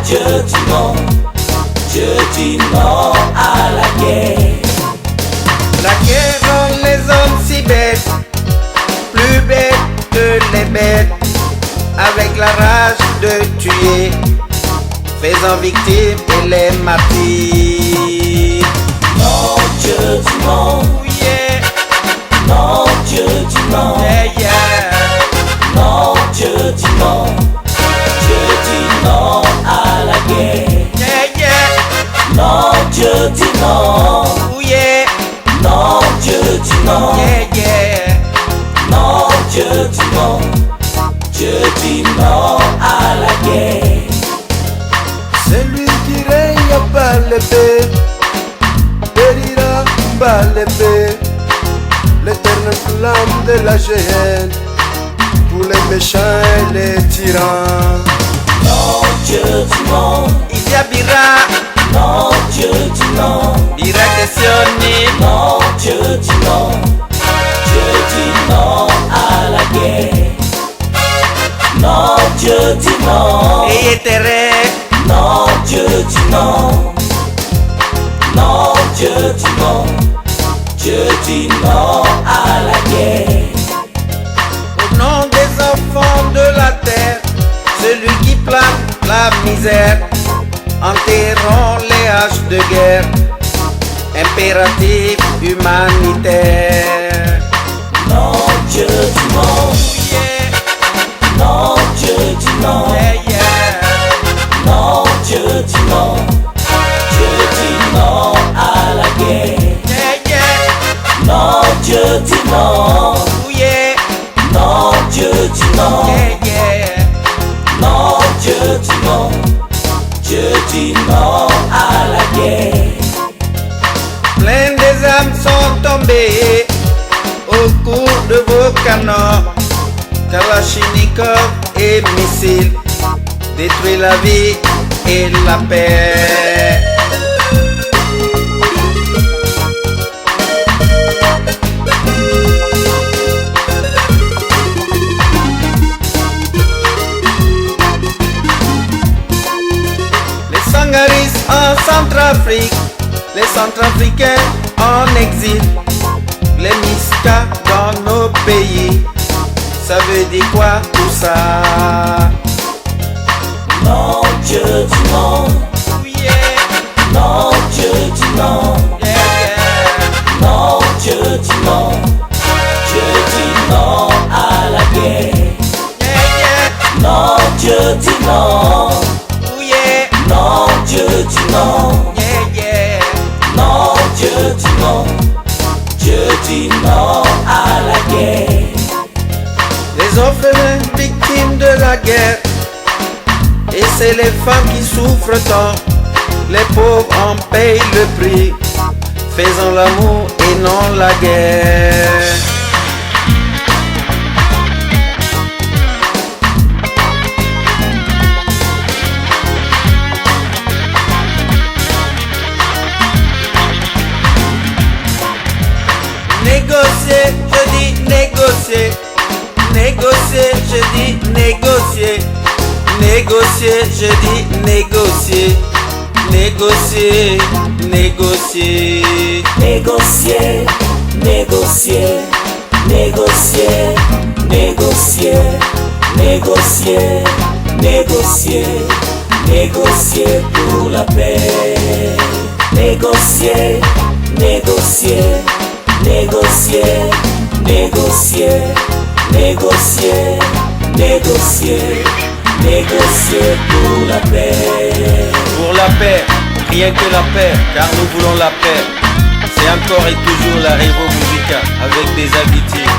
je dis non, je dis non à la guerre. La guerre rend les hommes si bêtes, plus bêtes que les bêtes, avec la rage de tuer, faisant victimes et les martyrs. Non, je dis non, Yeah, non, je dis non, yeah, yeah. non, je dis non, je dis non à la guerre. Yeah, yeah. Non, je dis non, Ooh, yeah, non, je dis non, yeah, yeah. non, je dis non, je dis non à la guerre. Celui qui règne par l'épée périra par l'épée. L'éternelle flamme de la géhenne pour les méchants et les tyrans. Non, je dis non, Isia Bira, non, je dis non, Bira questionné. non, je dis non, je dis non à la guerre. Non, je dis non, Et Tere, non, je dis non, non, je dis non, je dis non à la guerre. au nom des enfants de la terre, celui qui plane la misère, enterrons les haches de guerre, impératif humanitaire. Non, je dis non, Yeah, non, je dis non, yeah, yeah. non, je dis non, je dis non à la guerre. Yeah, yeah. Non, je dis non, Ooh, yeah, non, je dis non, yeah, yeah. non, je dis non, je dis non à la guerre. Plein des âmes sont tombées au cours de vos canons, Kalachnikov et missiles, détruit la vie et la paix. Les Sangaris en Centrafrique, les Centrafricains en exil, les Miska dans nos pays, ça veut dire quoi tout ça? Non, je dis non, Oh yeah, non, je dis non, yeah, yeah. non, je dis non, je dis non à la guerre. Yeah, yeah. Non, je dis non, Oh yeah, non, je dis non, yeah, yeah. non, je dis non, je dis non à la guerre. Les orphelins victimes de la guerre, et c'est les femmes qui souffrent tant, les pauvres en payent le prix, faisons l'amour et non la guerre. Négocier, je dis négocier. Négocier, je dis négocier. Négocier, je dis négocier. Négocier, négocier. Négocier, négocier, négocier, négocier, négocier, négocier, négocier pour la paix. Négocier, négocier, négocier, négocier, négocier, négocier, négocier pour la paix. Pour la paix, rien que la paix, car nous voulons la paix. C'est encore et toujours la Révo Musica avec des habitués.